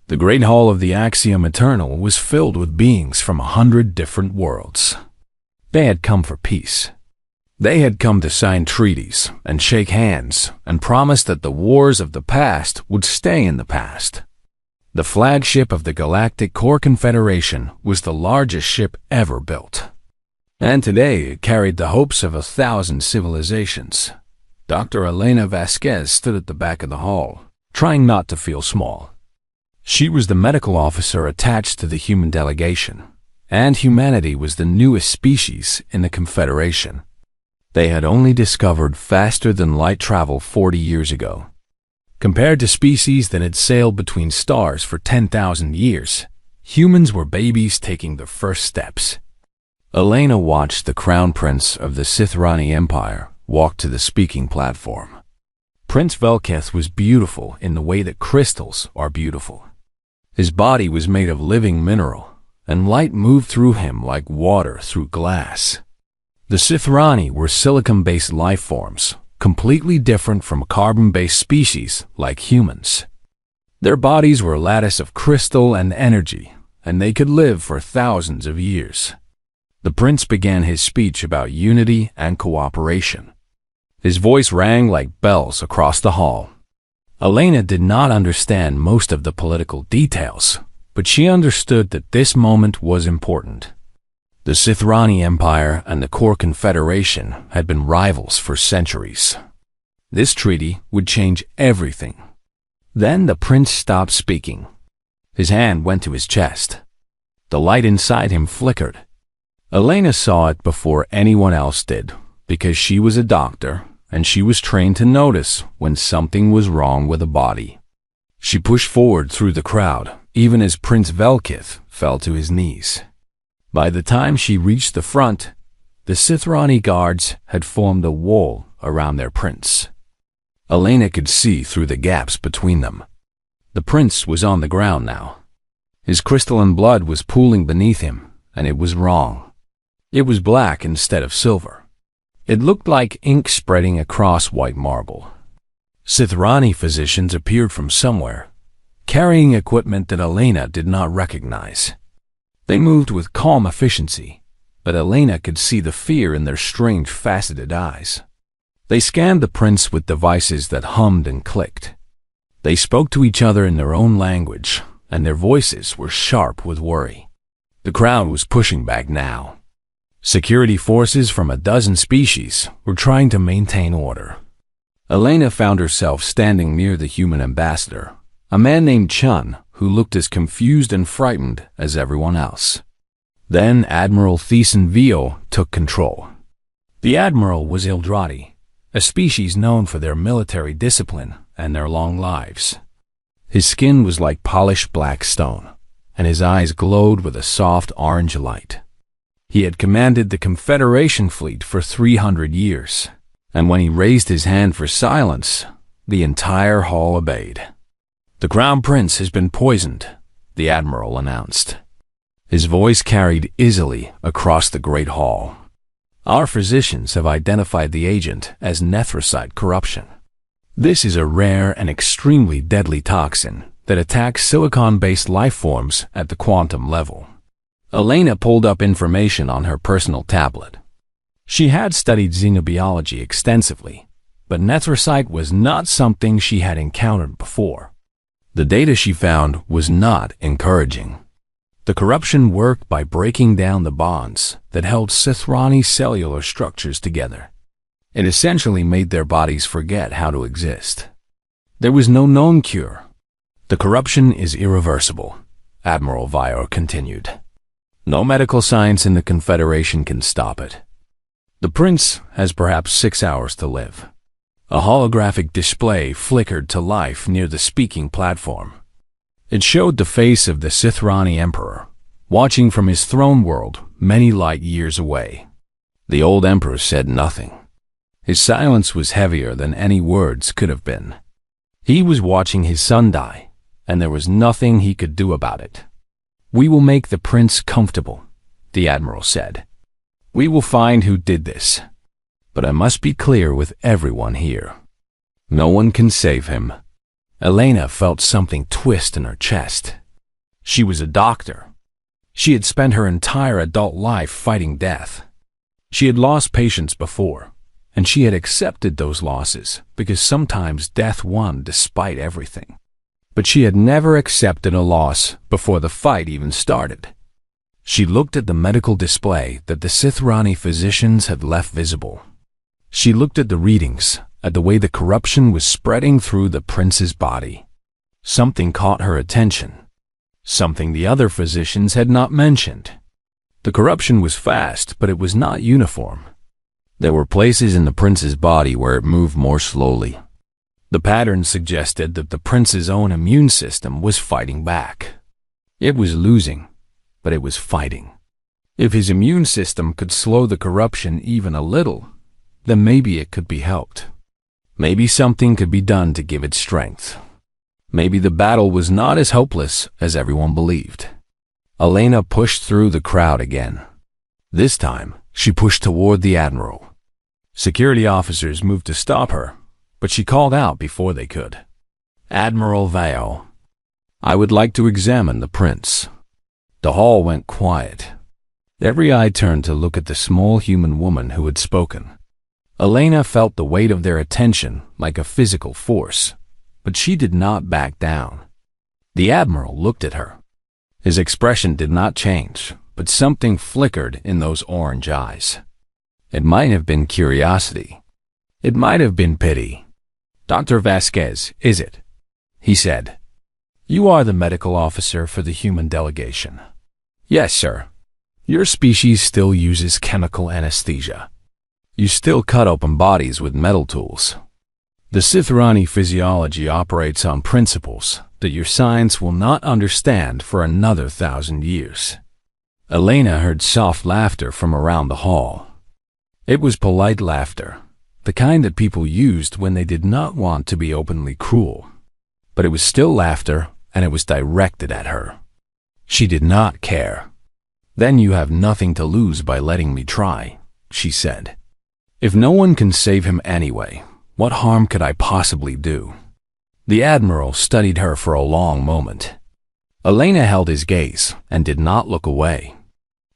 The great hall of the Axiom Eternal was filled with beings from 100 different worlds. They had come for peace. They had come to sign treaties and shake hands and promise that the wars of the past would stay in the past. The flagship of the Galactic Core Confederation was the largest ship ever built. And today it carried the hopes of 1,000 civilizations. Dr. Elena Vasquez stood at the back of the hall, trying not to feel small. She was the medical officer attached to the human delegation, and humanity was the newest species in the Confederation. They had only discovered faster-than-light travel 40 years ago. Compared to species that had sailed between stars for 10,000 years, humans were babies taking their first steps. Elena watched the Crown Prince of the Sithrani Empire walk to the speaking platform. Prince Velketh was beautiful in the way that crystals are beautiful. His body was made of living mineral, and light moved through him like water through glass. The Sithrani were silicon-based life forms, completely different from carbon-based species like humans. Their bodies were a lattice of crystal and energy, and they could live for thousands of years. The prince began his speech about unity and cooperation. His voice rang like bells across the hall. Elena did not understand most of the political details, but she understood that this moment was important. The Sithrani Empire and the Core Confederation had been rivals for centuries. This treaty would change everything. Then the prince stopped speaking. His hand went to his chest. The light inside him flickered. Elena saw it before anyone else did, because she was a doctor, and she was trained to notice when something was wrong with a body. She pushed forward through the crowd, even as Prince Velketh fell to his knees. By the time she reached the front, the Sithrani guards had formed a wall around their prince. Elena could see through the gaps between them. The prince was on the ground now. His crystalline blood was pooling beneath him, and it was wrong. It was black instead of silver. It looked like ink spreading across white marble. Sithrani physicians appeared from somewhere, carrying equipment that Elena did not recognize. They moved with calm efficiency, but Elena could see the fear in their strange faceted eyes. They scanned the prince with devices that hummed and clicked. They spoke to each other in their own language, and their voices were sharp with worry. The crowd was pushing back now. Security forces from a dozen species were trying to maintain order. Elena found herself standing near the human ambassador, a man named Chun, who looked as confused and frightened as everyone else. Then Admiral Thiessen Vio took control. The Admiral was Ildrati, a species known for their military discipline and their long lives. His skin was like polished black stone, and his eyes glowed with a soft orange light. He had commanded the Confederation fleet for 300 years, and when he raised his hand for silence, the entire hall obeyed. "The Crown Prince has been poisoned," the Admiral announced. His voice carried easily across the great hall. "Our physicians have identified the agent as nethrosite corruption. This is a rare and extremely deadly toxin that attacks silicon-based life forms at the quantum level." Elena pulled up information on her personal tablet. She had studied xenobiology extensively, but nethrosite was not something she had encountered before. The data she found was not encouraging. The corruption worked by breaking down the bonds that held Sithrani cellular structures together. It essentially made their bodies forget how to exist. There was no known cure. "The corruption is irreversible," Admiral Vio continued. "No medical science in the Confederation can stop it. The prince has perhaps 6 hours to live." A holographic display flickered to life near the speaking platform. It showed the face of the Sithrani Emperor, watching from his throne world many light years away. The old emperor said nothing. His silence was heavier than any words could have been. He was watching his son die, and there was nothing he could do about it. "We will make the prince comfortable," the Admiral said. "We will find who did this. But I must be clear with everyone here. No one can save him. Elena felt something twist in her chest. She was a doctor. She had spent her entire adult life fighting death. She had lost patients before, and she had accepted those losses because sometimes death won despite everything. But she had never accepted a loss before the fight even started. She looked at the medical display that the Sithrani physicians had left visible. She looked at the readings, at the way the corruption was spreading through the prince's body. Something caught her attention. Something the other physicians had not mentioned. The corruption was fast, but it was not uniform. There were places in the prince's body where it moved more slowly. The pattern suggested that the prince's own immune system was fighting back. It was losing, but it was fighting. If his immune system could slow the corruption even a little, then maybe it could be helped. Maybe something could be done to give it strength. Maybe the battle was not as hopeless as everyone believed. Elena pushed through the crowd again. This time, she pushed toward the Admiral. Security officers moved to stop her, but she called out before they could. "Admiral Vale, I would like to examine the prince." The hall went quiet. Every eye turned to look at the small human woman who had spoken. Elena felt the weight of their attention like a physical force, but she did not back down. The Admiral looked at her. His expression did not change, but something flickered in those orange eyes. It might have been curiosity. It might have been pity. "Dr. Vasquez, is it?" he said. "You are the medical officer for the human delegation." "Yes, sir. Your species still uses chemical anesthesia. You still cut open bodies with metal tools. The Sithrani physiology operates on principles that your science will not understand for another 1,000 years." Elena heard soft laughter from around the hall. It was polite laughter, the kind that people used when they did not want to be openly cruel. But it was still laughter, and it was directed at her. She did not care. "Then you have nothing to lose by letting me try," she said. "If no one can save him anyway, what harm could I possibly do?" The Admiral studied her for a long moment. Elena held his gaze and did not look away.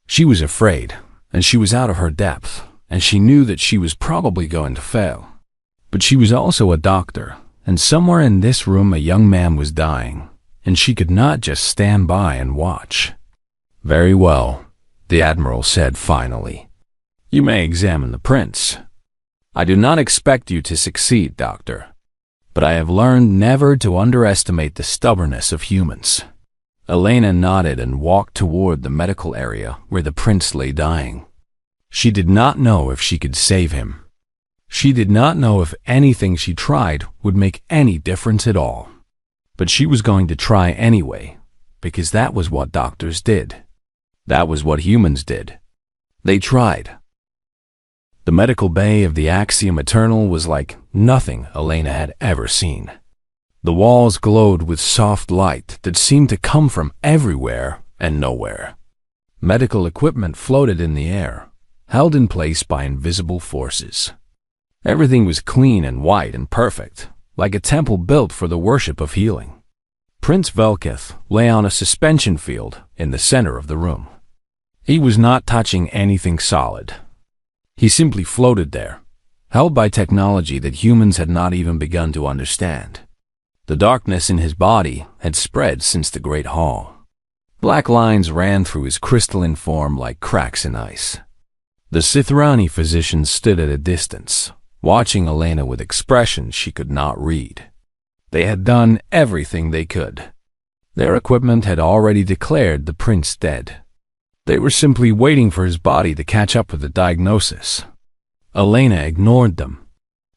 She was afraid, and she was out of her depth, and she knew that she was probably going to fail. But she was also a doctor, and somewhere in this room a young man was dying, and she could not just stand by and watch. "Very well," the Admiral said finally. "You may examine the prince. I do not expect you to succeed, Doctor, but I have learned never to underestimate the stubbornness of humans." Elena nodded and walked toward the medical area where the prince lay dying. She did not know if she could save him. She did not know if anything she tried would make any difference at all. But she was going to try anyway, because that was what doctors did. That was what humans did. They tried. The medical bay of the Axiom Eternal was like nothing Elena had ever seen. The walls glowed with soft light that seemed to come from everywhere and nowhere. Medical equipment floated in the air, held in place by invisible forces. Everything was clean and white and perfect, like a temple built for the worship of healing. Prince Velketh lay on a suspension field in the center of the room. He was not touching anything solid. He simply floated there, held by technology that humans had not even begun to understand. The darkness in his body had spread since the Great Hall. Black lines ran through his crystalline form like cracks in ice. The Sithrani physicians stood at a distance, watching Elena with expressions she could not read. They had done everything they could. Their equipment had already declared the prince dead. They were simply waiting for his body to catch up with the diagnosis. Elena ignored them.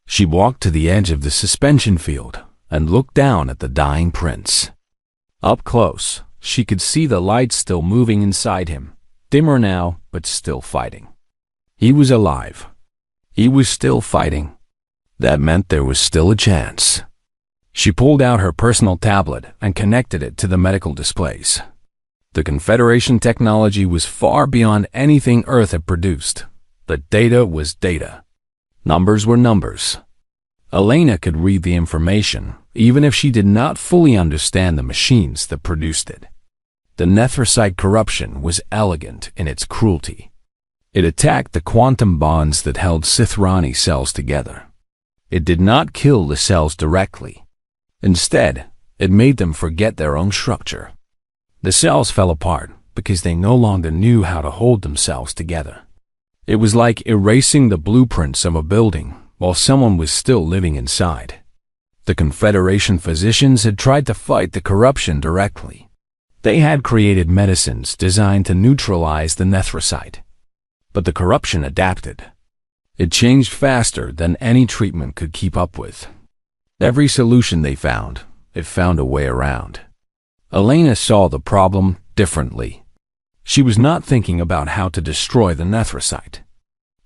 She walked to the edge of the suspension field and looked down at the dying prince. Up close, she could see the light still moving inside him, dimmer now, but still fighting. He was alive. He was still fighting. That meant there was still a chance. She pulled out her personal tablet and connected it to the medical displays. The Confederation technology was far beyond anything Earth had produced. The data was data. Numbers were numbers. Elena could read the information, even if she did not fully understand the machines that produced it. The nethrosite corruption was elegant in its cruelty. It attacked the quantum bonds that held Sithrani cells together. It did not kill the cells directly. Instead, it made them forget their own structure. The cells fell apart because they no longer knew how to hold themselves together. It was like erasing the blueprints of a building while someone was still living inside. The Confederation physicians had tried to fight the corruption directly. They had created medicines designed to neutralize the nethrosite. But the corruption adapted. It changed faster than any treatment could keep up with. Every solution they found, it found a way around. Elena saw the problem differently. She was not thinking about how to destroy the nethrosite.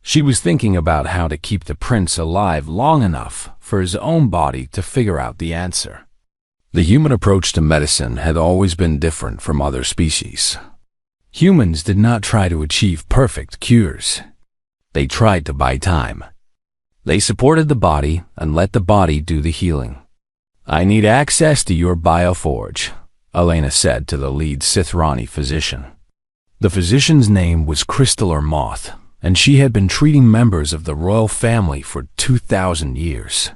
She was thinking about how to keep the prince alive long enough for his own body to figure out the answer. The human approach to medicine had always been different from other species. Humans did not try to achieve perfect cures. They tried to buy time. They supported the body and let the body do the healing. "I need access to your bioforge," Elena said to the lead Sithrani physician. The physician's name was Crystal Moth, and she had been treating members of the royal family for 2,000 years.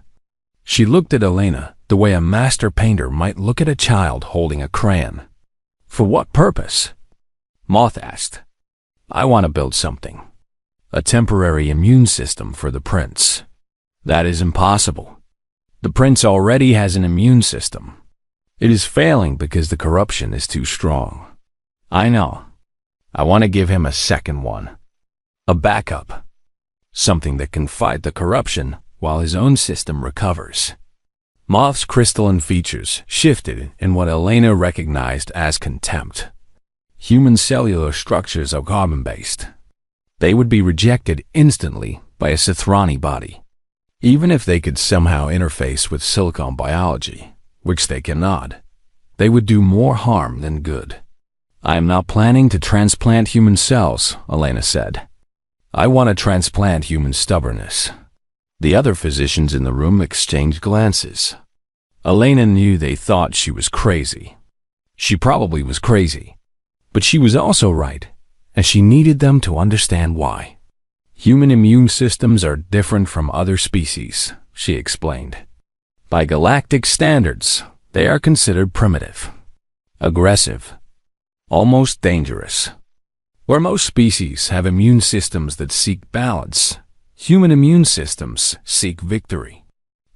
She looked at Elena the way a master painter might look at a child holding a crayon. "For what purpose?" Moth asked. "I want to build something. A temporary immune system for the prince." "That is impossible. The prince already has an immune system. It is failing because the corruption is too strong." "I know. I want to give him a second one. A backup. Something that can fight the corruption while his own system recovers." Moth's crystalline features shifted in what Elena recognized as contempt. Human cellular structures are carbon-based. They would be rejected instantly by a Sithrani body. Even if they could somehow interface with silicon biology, which they cannot, they would do more harm than good. "I am not planning to transplant human cells," Elena said. "I want to transplant human stubbornness." The other physicians in the room exchanged glances. Elena knew they thought she was crazy. She probably was crazy, but she was also right, and she needed them to understand why. "Human immune systems are different from other species," she explained. "By galactic standards, they are considered primitive, aggressive, almost dangerous. Where most species have immune systems that seek balance, human immune systems seek victory.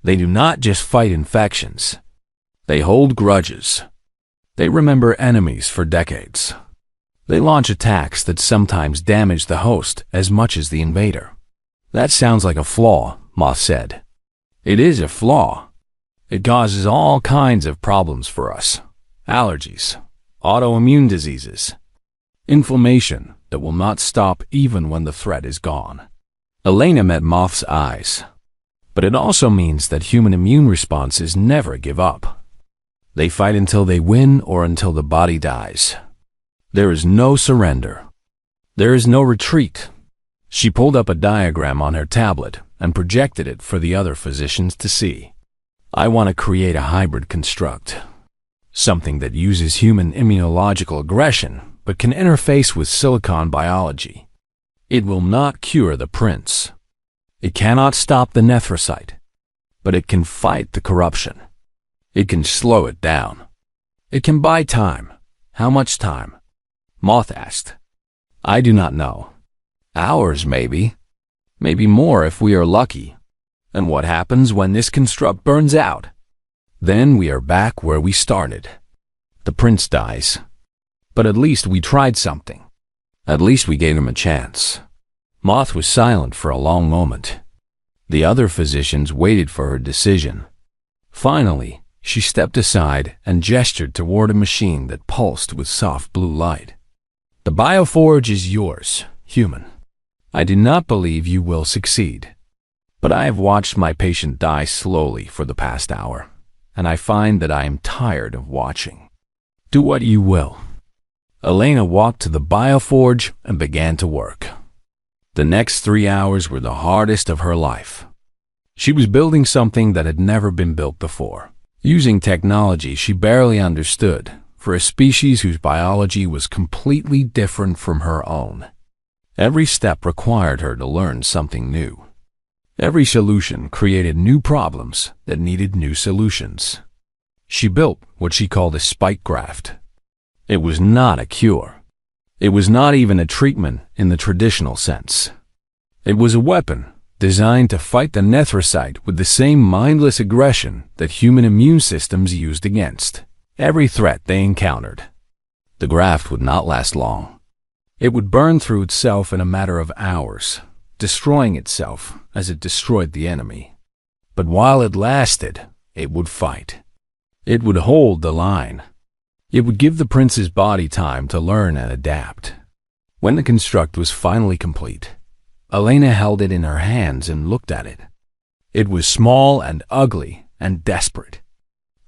They do not just fight infections. They hold grudges. They remember enemies for decades. They launch attacks that sometimes damage the host as much as the invader." "That sounds like a flaw," Moth said. "It is a flaw. It causes all kinds of problems for us. Allergies, autoimmune diseases, inflammation that will not stop even when the threat is gone." Elena met Moth's eyes. "But it also means that human immune responses never give up. They fight until they win or until the body dies. There is no surrender. There is no retreat." She pulled up a diagram on her tablet and projected it for the other physicians to see. "I want to create a hybrid construct. Something that uses human immunological aggression but can interface with silicon biology. It will not cure the prince. It cannot stop the nethrosite, but it can fight the corruption. It can slow it down. It can buy time." "How much time?" Moth asked. "I do not know. Hours, maybe. Maybe more if we are lucky. And what happens when this construct burns out? Then we are back where we started. The prince dies. But at least we tried something. At least we gave him a chance." Moth was silent for a long moment. The other physicians waited for her decision. Finally, she stepped aside and gestured toward a machine that pulsed with soft blue light. "The bioforge is yours, human. I do not believe you will succeed. But I have watched my patient die slowly for the past hour, and I find that I am tired of watching. Do what you will." Elena walked to the bioforge and began to work. The next 3 hours were the hardest of her life. She was building something that had never been built before, using technology she barely understood for a species whose biology was completely different from her own. Every step required her to learn something new. Every solution created new problems that needed new solutions. She built what she called a spike graft. It was not a cure. It was not even a treatment in the traditional sense. It was a weapon designed to fight the Nephrocyte with the same mindless aggression that human immune systems used against every threat they encountered. The graft would not last long. It would burn through itself in a matter of hours, destroying itself as it destroyed the enemy. But while it lasted, it would fight. It would hold the line. It would give the prince's body time to learn and adapt. When the construct was finally complete, Elena held it in her hands and looked at it. It was small and ugly and desperate.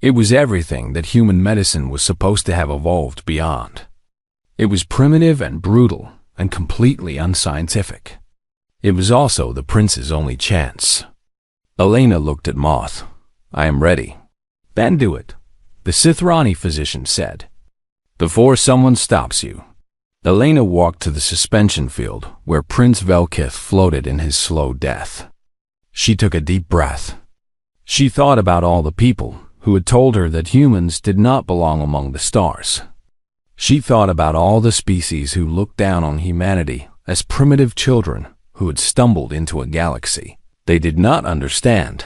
It was everything that human medicine was supposed to have evolved beyond. It was primitive and brutal and completely unscientific. It was also the prince's only chance. Elena looked at Moth. "I am ready." "Then do it," the Sithrani physician said, "before someone stops you." Elena walked to the suspension field where Prince Velkith floated in his slow death. She took a deep breath. She thought about all the people who had told her that humans did not belong among the stars. She thought about all the species who looked down on humanity as primitive children who had stumbled into a galaxy they did not understand.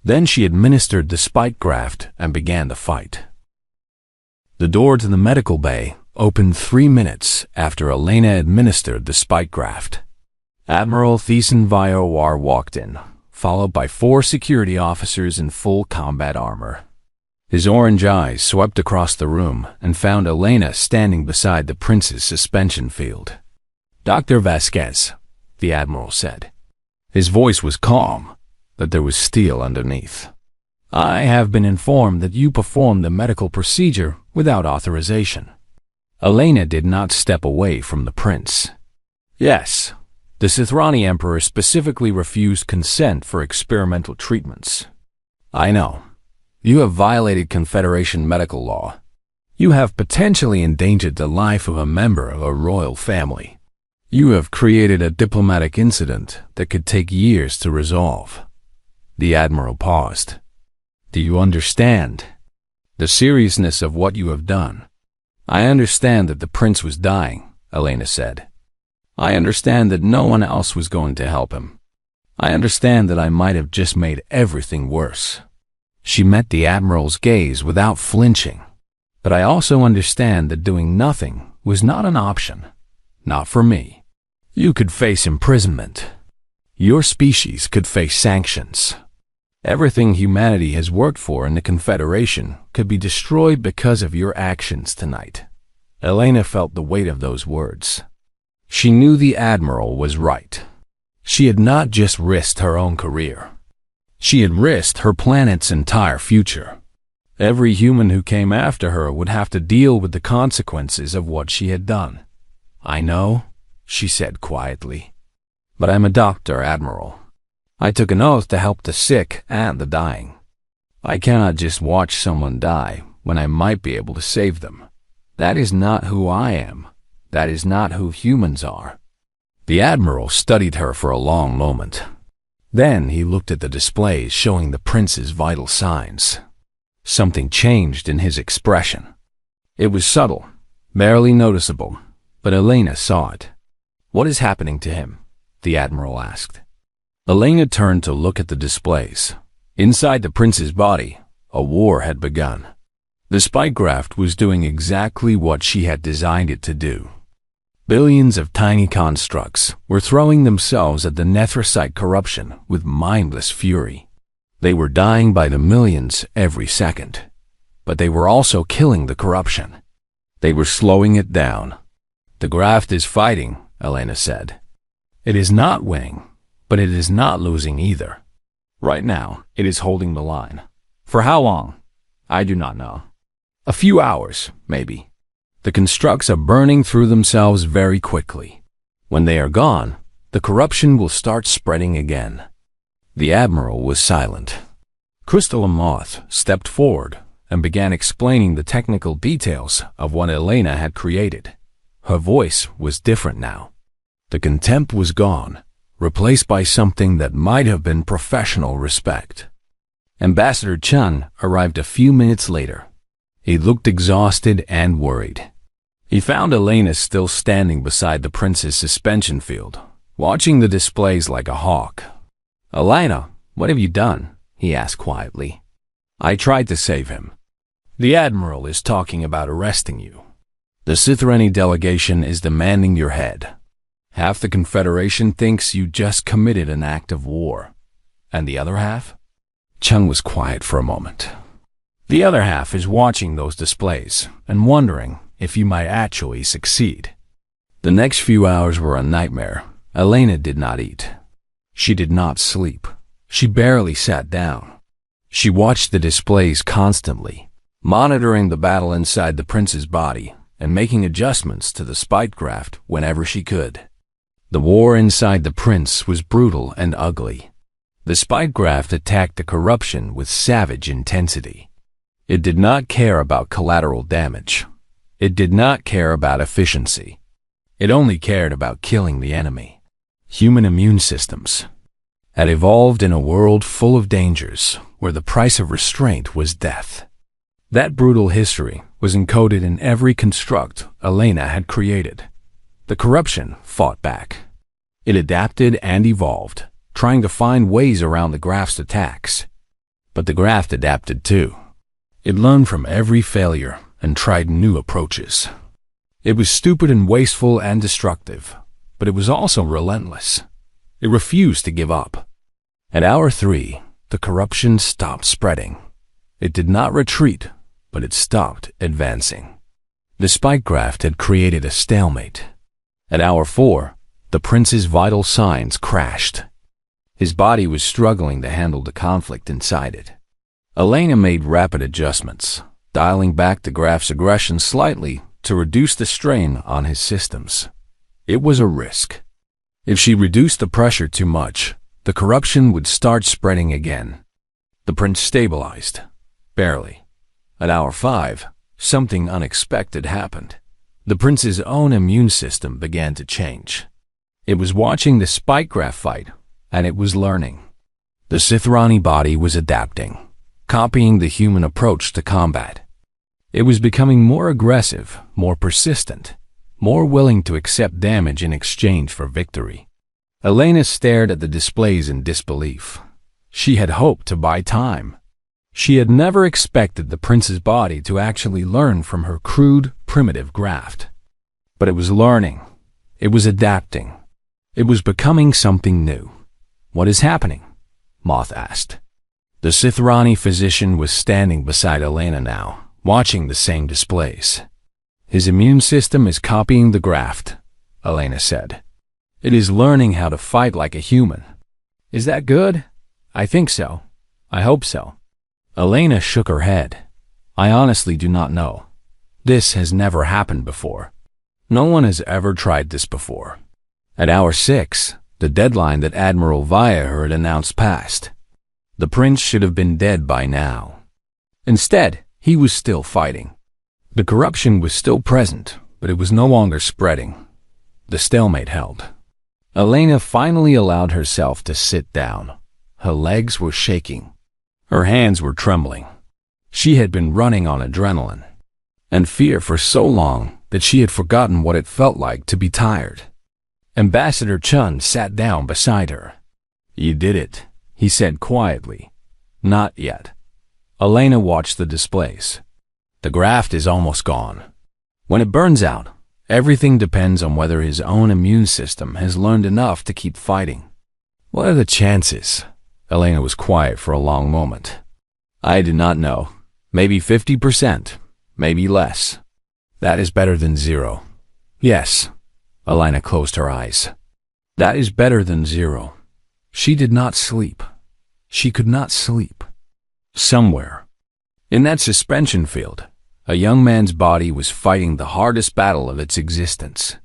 Then she administered the spike graft and began to fight. The door to the medical bay opened 3 minutes after Elena administered the spike graft. Admiral Thiessen Viowar walked in, followed by 4 security officers in full combat armor. His orange eyes swept across the room and found Elena standing beside the prince's suspension field. "Dr. Vasquez," the Admiral said. His voice was calm, but there was steel underneath. "I have been informed that you performed the medical procedure without authorization." Elena did not step away from the prince. "Yes, the Sithrani Emperor specifically refused consent for experimental treatments." "I know. You have violated Confederation medical law. You have potentially endangered the life of a member of a royal family. You have created a diplomatic incident that could take years to resolve." The Admiral paused. "Do you understand the seriousness of what you have done?" "I understand that the prince was dying," Elena said. "I understand that no one else was going to help him. I understand that I might have just made everything worse." She met the Admiral's gaze without flinching. "But I also understand that doing nothing was not an option. Not for me. You could face imprisonment. Your species could face sanctions. Everything humanity has worked for in the Confederation could be destroyed because of your actions tonight." Elena felt the weight of those words. She knew the Admiral was right. She had not just risked her own career. She had risked her planet's entire future. Every human who came after her would have to deal with the consequences of what she had done. "I know," she said quietly. "But I'm a doctor, Admiral. I took an oath to help the sick and the dying. I cannot just watch someone die when I might be able to save them. That is not who I am. That is not who humans are." The Admiral studied her for a long moment. Then he looked at the displays showing the prince's vital signs. Something changed in his expression. It was subtle, barely noticeable, but Elena saw it. "What is happening to him?" the Admiral asked. Elena turned to look at the displays. Inside the prince's body, a war had begun. The spike graft was doing exactly what she had designed it to do. Billions of tiny constructs were throwing themselves at the Nephrocyte corruption with mindless fury. They were dying by the millions every second, but they were also killing the corruption. They were slowing it down. "The graft is fighting," Elena said. "It is not winning, but it is not losing either. Right now, it is holding the line. For how long? I do not know. A few hours, maybe. The constructs are burning through themselves very quickly. When they are gone, the corruption will start spreading again. The Admiral was silent. Crystal Moth stepped forward and began explaining the technical details of what Elena had created. Her voice was different now. The contempt was gone, replaced by something that might have been professional respect. Ambassador Chun arrived a few minutes later. He looked exhausted and worried. He found Elena still standing beside the prince's suspension field, watching the displays like a hawk. "Elena, what have you done?" he asked quietly. "I tried to save him. The Admiral is talking about arresting you. The Sithrani delegation is demanding your head. Half the Confederation thinks you just committed an act of war. And the other half?" Chung was quiet for a moment. "The other half is watching those displays and wondering if you might actually succeed." The next few hours were a nightmare. Elena did not eat. She did not sleep. She barely sat down. She watched the displays constantly, monitoring the battle inside the prince's body and making adjustments to the spycraft whenever she could. The war inside the prince was brutal and ugly. The spycraft attacked the corruption with savage intensity. It did not care about collateral damage. It did not care about efficiency. It only cared about killing the enemy. Human immune systems had evolved in a world full of dangers where the price of restraint was death. That brutal history was encoded in every construct Elena had created. The corruption fought back. It adapted and evolved, trying to find ways around the graft's attacks. But the graft adapted too. It learned from every failure and tried new approaches. It was stupid and wasteful and destructive, but it was also relentless. It refused to give up. At hour 3, the corruption stopped spreading. It did not retreat, but it stopped advancing. The spycraft had created a stalemate. At hour 4, the prince's vital signs crashed. His body was struggling to handle the conflict inside it. Elena made rapid adjustments, dialing back the graft's aggression slightly to reduce the strain on his systems. It was a risk. If she reduced the pressure too much, the corruption would start spreading again. The prince stabilized, barely. At hour 5, something unexpected happened. The prince's own immune system began to change. It was watching the spycraft fight, and it was learning. The Sithrani body was adapting, copying the human approach to combat. It was becoming more aggressive, more persistent, more willing to accept damage in exchange for victory. Elena stared at the displays in disbelief. She had hoped to buy time. She had never expected the prince's body to actually learn from her crude, primitive graft. But it was learning. It was adapting. It was becoming something new. "What is happening?" Moth asked. The Sithrani physician was standing beside Elena now, watching the same displays. "His immune system is copying the graft," Elena said. "It is learning how to fight like a human." "Is that good?" "I think so. I hope so." Elena shook her head. "I honestly do not know. This has never happened before. No one has ever tried this before." At hour 6, the deadline that Admiral Via had announced passed. The prince should have been dead by now. Instead, he was still fighting. The corruption was still present, but it was no longer spreading. The stalemate held. Elena finally allowed herself to sit down. Her legs were shaking. Her hands were trembling. She had been running on adrenaline and fear for so long that she had forgotten what it felt like to be tired. Ambassador Chun sat down beside her. "You did it," he said quietly. "Not yet." Elena watched the displays. "The graft is almost gone. When it burns out, everything depends on whether his own immune system has learned enough to keep fighting." "What are the chances?" Elena was quiet for a long moment. "I do not know. Maybe 50%, maybe less. That is better than 0. "Yes." Elena closed her eyes. "That is better than 0. She did not sleep. She could not sleep. Somewhere, in that suspension field, a young man's body was fighting the hardest battle of its existence.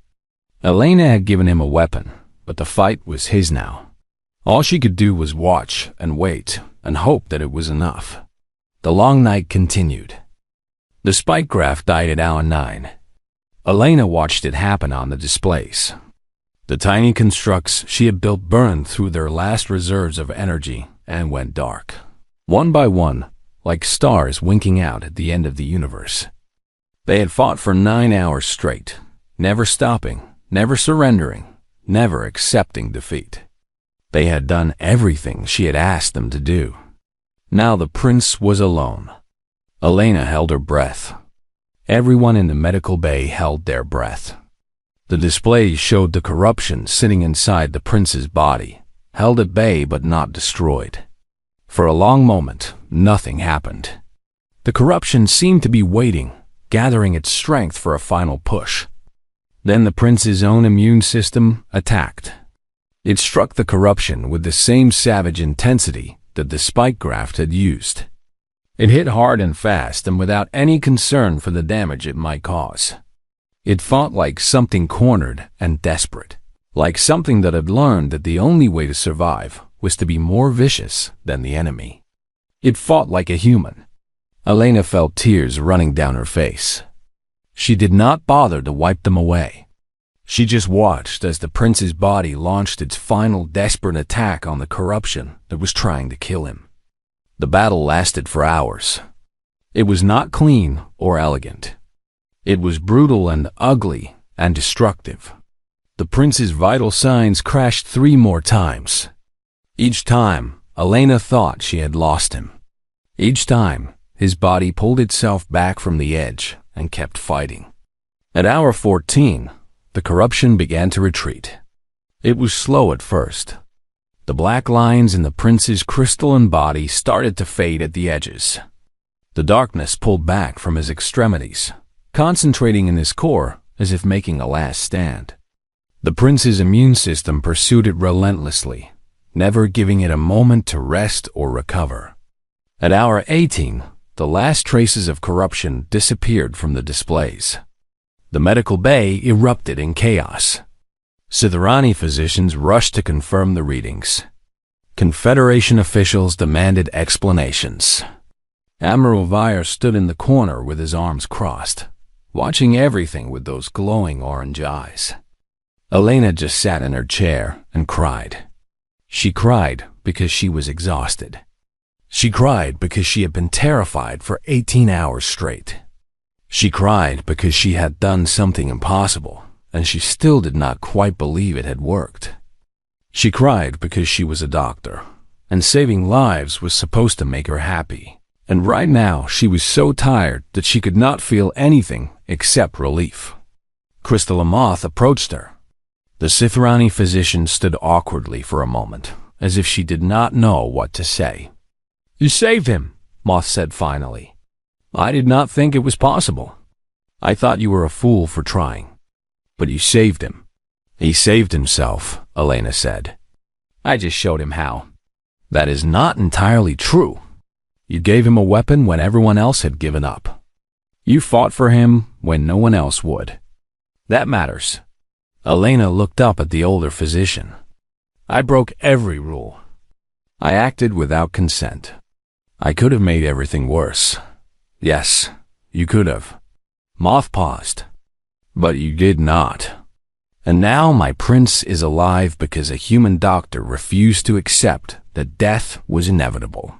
Elena had given him a weapon, but the fight was his now. All she could do was watch and wait and hope that it was enough. The long night continued. The spycraft died at hour 9. Elena watched it happen on the displays. The tiny constructs she had built burned through their last reserves of energy and went dark, one by one, like stars winking out at the end of the universe. They had fought for 9 hours straight, never stopping, never surrendering, never accepting defeat. They had done everything she had asked them to do. Now the prince was alone. Elena held her breath. Everyone in the medical bay held their breath. The displays showed the corruption sitting inside the prince's body, held at bay but not destroyed. For a long moment, nothing happened. The corruption seemed to be waiting, gathering its strength for a final push. Then the prince's own immune system attacked. It struck the corruption with the same savage intensity that the spycraft had used. It hit hard and fast and without any concern for the damage it might cause. It fought like something cornered and desperate, like something that had learned that the only way to survive was to be more vicious than the enemy. It fought like a human. Elena felt tears running down her face. She did not bother to wipe them away. She just watched as the prince's body launched its final desperate attack on the corruption that was trying to kill him. The battle lasted for hours. It was not clean or elegant. It was brutal and ugly and destructive. The prince's vital signs crashed 3 more times. Each time, Elena thought she had lost him. Each time, his body pulled itself back from the edge and kept fighting. At hour 14, the corruption began to retreat. It was slow at first. The black lines in the prince's crystalline body started to fade at the edges. The darkness pulled back from his extremities, concentrating in his core as if making a last stand. The prince's immune system pursued it relentlessly, never giving it a moment to rest or recover. At hour 18, the last traces of corruption disappeared from the displays. The medical bay erupted in chaos. Sitharani physicians rushed to confirm the readings. Confederation officials demanded explanations. Admiral Vire stood in the corner with his arms crossed, watching everything with those glowing orange eyes. Elena just sat in her chair and cried. She cried because she was exhausted. She cried because she had been terrified for 18 hours straight. She cried because she had done something impossible, and she still did not quite believe it had worked. She cried because she was a doctor, and saving lives was supposed to make her happy. And right now she was so tired that she could not feel anything except relief. Crystal Moth approached her. The Sitharani physician stood awkwardly for a moment, as if she did not know what to say. "You saved him," Moth said finally. "I did not think it was possible. I thought you were a fool for trying. But you saved him." "He saved himself," Elena said. "I just showed him how." "That is not entirely true. You gave him a weapon when everyone else had given up. You fought for him when no one else would. That matters." Elena looked up at the older physician. "I broke every rule. I acted without consent. I could have made everything worse. Yes, you could have." Moth paused. "But you did not. And now my prince is alive because a human doctor refused to accept that death was inevitable."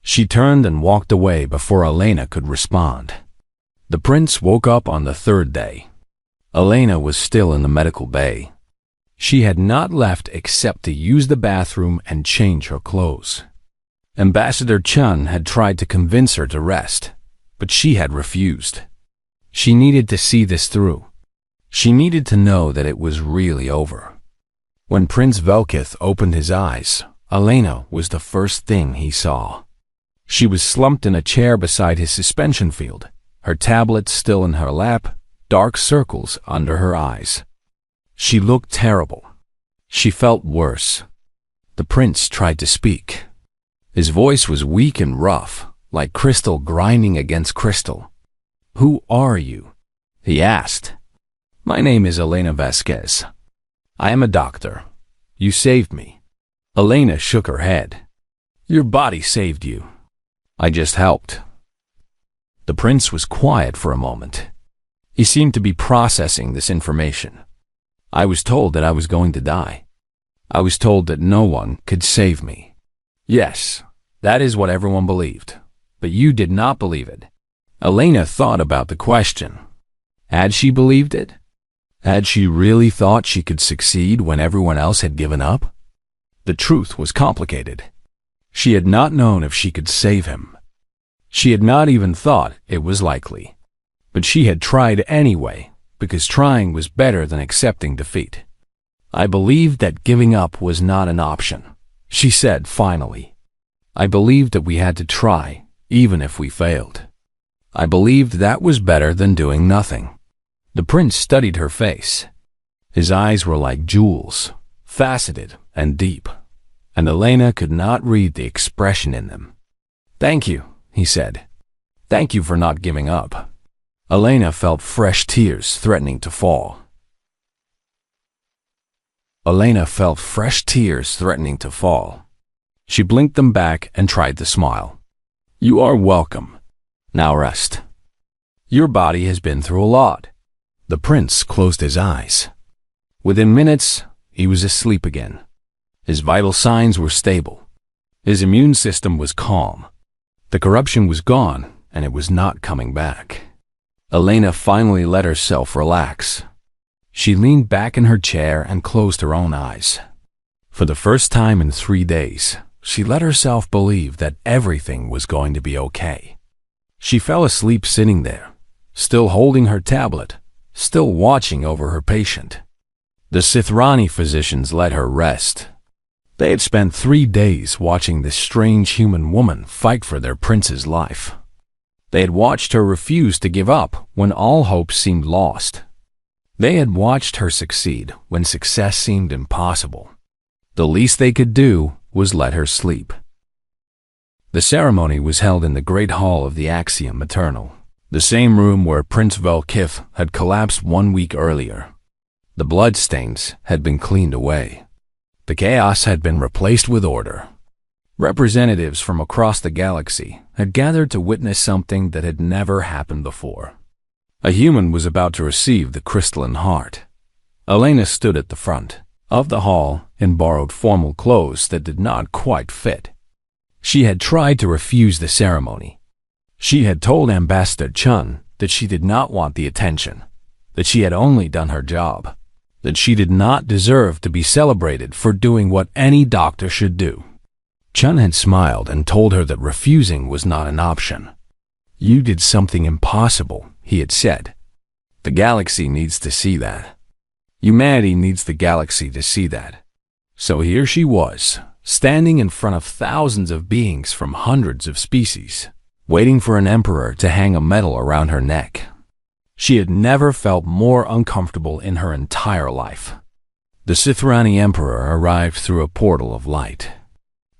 She turned and walked away before Elena could respond. The prince woke up on the 3rd day. Elena was still in the medical bay. She had not left except to use the bathroom and change her clothes. Ambassador Chun had tried to convince her to rest, but she had refused. She needed to see this through. She needed to know that it was really over. When Prince Velkith opened his eyes, Elena was the first thing he saw. She was slumped in a chair beside his suspension field, her tablet still in her lap, dark circles under her eyes. She looked terrible. She felt worse. The prince tried to speak. His voice was weak and rough, like crystal grinding against crystal. "Who are you?" he asked. "My name is Elena Vasquez. I am a doctor. You saved me. Elena shook her head. Your body saved you. I just helped. The prince was quiet for a moment. He seemed to be processing this information. I was told that I was going to die. I was told that no one could save me. Yes, that is what everyone believed. But you did not believe it. Elena thought about the question. Had she believed it? Had she really thought she could succeed when everyone else had given up? The truth was complicated. She had not known if she could save him. She had not even thought it was likely. But she had tried anyway, because trying was better than accepting defeat. I believed that giving up was not an option, she said finally. I believed that we had to try, even if we failed. I believed that was better than doing nothing. The prince studied her face. His eyes were like jewels, faceted and deep, and Elena could not read the expression in them. Thank you, he said. Thank you for not giving up. Elena felt fresh tears threatening to fall. Elena felt fresh tears threatening to fall. She blinked them back and tried to smile. You are welcome. Now rest. Your body has been through a lot. The prince closed his eyes. Within minutes, he was asleep again. His vital signs were stable. His immune system was calm. The corruption was gone, and it was not coming back. Elena finally let herself relax. She leaned back in her chair and closed her own eyes. For the first time in 3 days, she let herself believe that everything was going to be okay. She fell asleep sitting there, still holding her tablet, still watching over her patient. The Sithrani physicians let her rest. They had spent 3 days watching this strange human woman fight for their prince's life. They had watched her refuse to give up when all hope seemed lost. They had watched her succeed when success seemed impossible. The least they could do was let her sleep. The ceremony was held in the great hall of the Axiom Eternal, the same room where Prince Velkith had collapsed 1 week earlier. The bloodstains had been cleaned away. The chaos had been replaced with order. Representatives from across the galaxy had gathered to witness something that had never happened before. A human was about to receive the crystalline heart. Elena stood at the front of the hall in borrowed formal clothes that did not quite fit. She had tried to refuse the ceremony. She had told Ambassador Chun that she did not want the attention, that she had only done her job, that she did not deserve to be celebrated for doing what any doctor should do. Chun had smiled and told her that refusing was not an option. You did something impossible, he had said. The galaxy needs to see that. Humanity needs the galaxy to see that. So here she was, standing in front of thousands of beings from hundreds of species, waiting for an emperor to hang a medal around her neck. She had never felt more uncomfortable in her entire life. The Sithrani emperor arrived through a portal of light.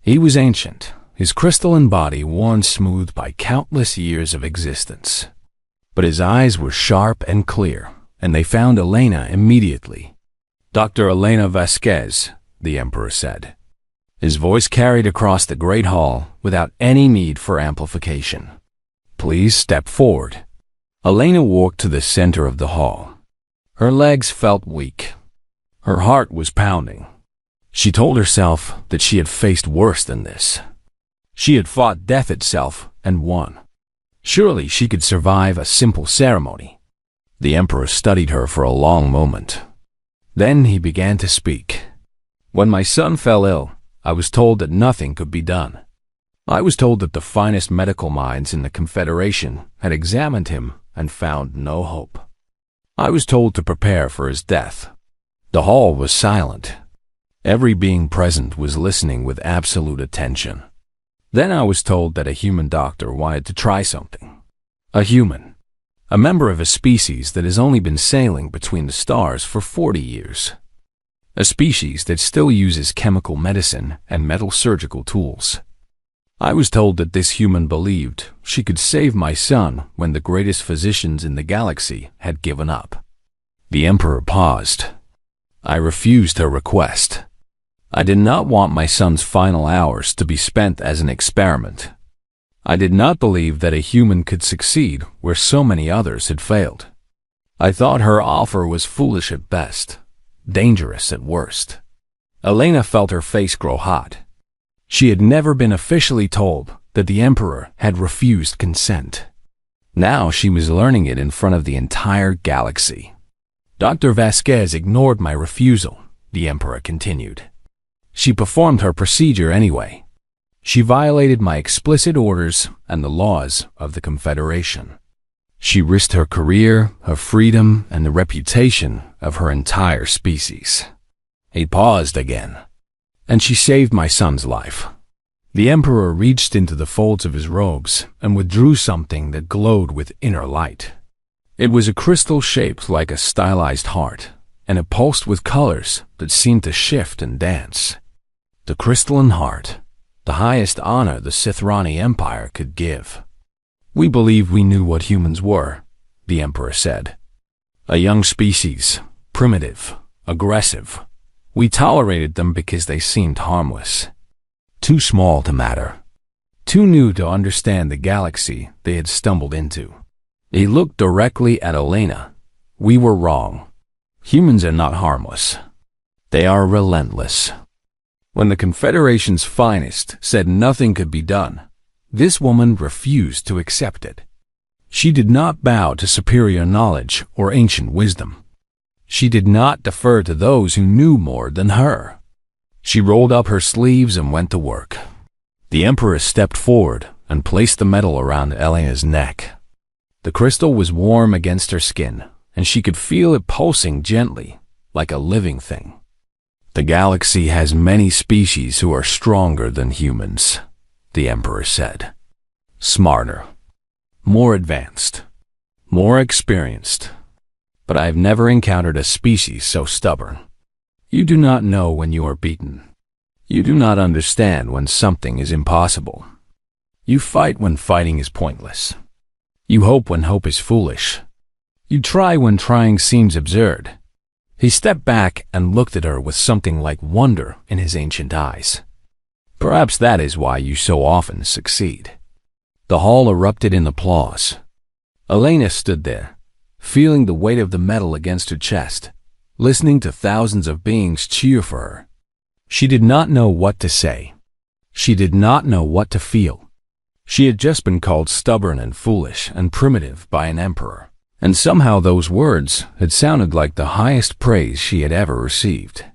He was ancient, his crystalline body worn smooth by countless years of existence. But his eyes were sharp and clear, and they found Elena immediately. Dr. Elena Vasquez, the emperor said. His voice carried across the great hall without any need for amplification. Please step forward. Elena walked to the center of the hall. Her legs felt weak. Her heart was pounding. She told herself that she had faced worse than this. She had fought death itself and won. Surely she could survive a simple ceremony. The emperor studied her for a long moment. Then he began to speak. When my son fell ill, I was told that nothing could be done. I was told that the finest medical minds in the Confederation had examined him and found no hope. I was told to prepare for his death. The hall was silent. Every being present was listening with absolute attention. Then I was told that a human doctor wanted to try something. A human. A member of a species that has only been sailing between the stars for 40 years. A species that still uses chemical medicine and metal surgical tools. I was told that this human believed she could save my son when the greatest physicians in the galaxy had given up. The emperor paused. I refused her request. I did not want my son's final hours to be spent as an experiment. I did not believe that a human could succeed where so many others had failed. I thought her offer was foolish at best, dangerous at worst. Elena felt her face grow hot. She had never been officially told that the Emperor had refused consent. Now she was learning it in front of the entire galaxy. Dr. Vasquez ignored my refusal, the Emperor continued. She performed her procedure anyway. She violated my explicit orders and the laws of the Confederation. She risked her career, her freedom, and the reputation of her entire species. He paused again. And she saved my son's life. The Emperor reached into the folds of his robes and withdrew something that glowed with inner light. It was a crystal shaped like a stylized heart, and it pulsed with colors that seemed to shift and dance. The crystalline heart, the highest honor the Sithrani Empire could give. We believed we knew what humans were, the Emperor said. A young species, primitive, aggressive. We tolerated them because they seemed harmless. Too small to matter. Too new to understand the galaxy they had stumbled into. He looked directly at Elena. We were wrong. Humans are not harmless. They are relentless. When the Confederation's finest said nothing could be done, this woman refused to accept it. She did not bow to superior knowledge or ancient wisdom. She did not defer to those who knew more than her. She rolled up her sleeves and went to work. The Emperor stepped forward and placed the metal around Elena's neck. The crystal was warm against her skin, and she could feel it pulsing gently, like a living thing. The galaxy has many species who are stronger than humans, the Emperor said. Smarter, more advanced, more experienced. But I have never encountered a species so stubborn. You do not know when you are beaten. You do not understand when something is impossible. You fight when fighting is pointless. You hope when hope is foolish. You try when trying seems absurd. He stepped back and looked at her with something like wonder in his ancient eyes. Perhaps that is why you so often succeed. The hall erupted in applause. Elena stood there, feeling the weight of the metal against her chest, listening to thousands of beings cheer for her. She did not know what to say. She did not know what to feel. She had just been called stubborn and foolish and primitive by an emperor, and somehow those words had sounded like the highest praise she had ever received.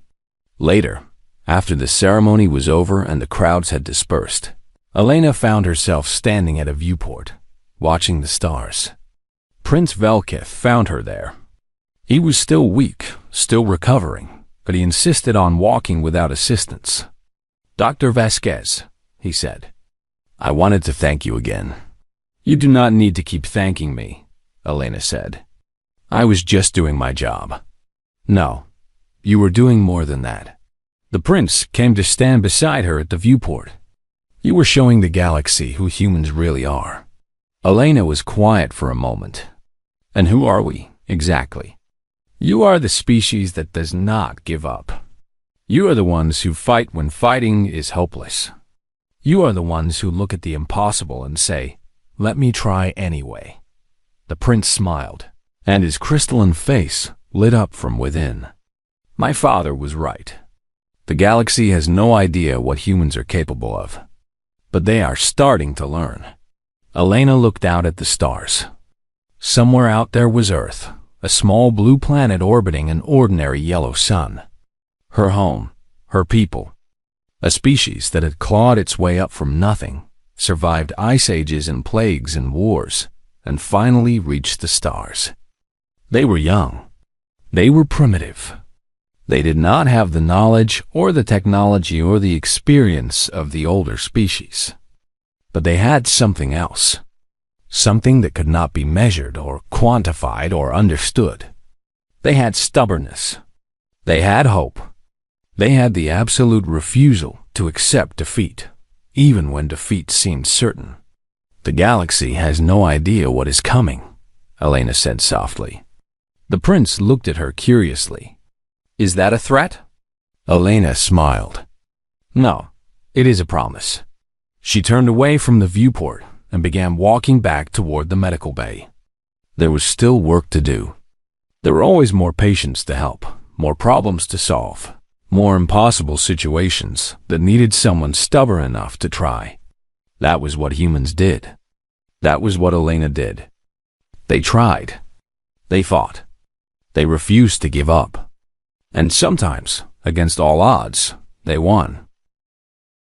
Later, after the ceremony was over and the crowds had dispersed, Elena found herself standing at a viewport, watching the stars. Prince Velkith found her there. He was still weak, still recovering, but he insisted on walking without assistance. "Dr. Vasquez," he said, "I wanted to thank you again." "You do not need to keep thanking me," Elena said. "I was just doing my job." "No, you were doing more than that." The prince came to stand beside her at the viewport. "You were showing the galaxy who humans really are." Elena was quiet for a moment. "And who are we, exactly?" "You are the species that does not give up. You are the ones who fight when fighting is hopeless. You are the ones who look at the impossible and say, 'Let me try anyway.'" The prince smiled, and his crystalline face lit up from within. "My father was right. The galaxy has no idea what humans are capable of, but they are starting to learn." Elena looked out at the stars. Somewhere out there was Earth, a small blue planet orbiting an ordinary yellow sun. Her home, her people, a species that had clawed its way up from nothing, survived ice ages and plagues and wars, and finally reached the stars. They were young. They were primitive. They did not have the knowledge or the technology or the experience of the older species. But they had something else. Something that could not be measured or quantified or understood. They had stubbornness. They had hope. They had the absolute refusal to accept defeat, even when defeat seemed certain. "The galaxy has no idea what is coming," Elena said softly. The prince looked at her curiously. "Is that a threat?" Elena smiled. No, it is a promise. She turned away from the viewport and began walking back toward the medical bay. There was still work to do. There were always more patients to help, more problems to solve, more impossible situations that needed someone stubborn enough to try. That was what humans did. That was what Elena did. They tried. They fought. They refused to give up. And sometimes, against all odds, they won.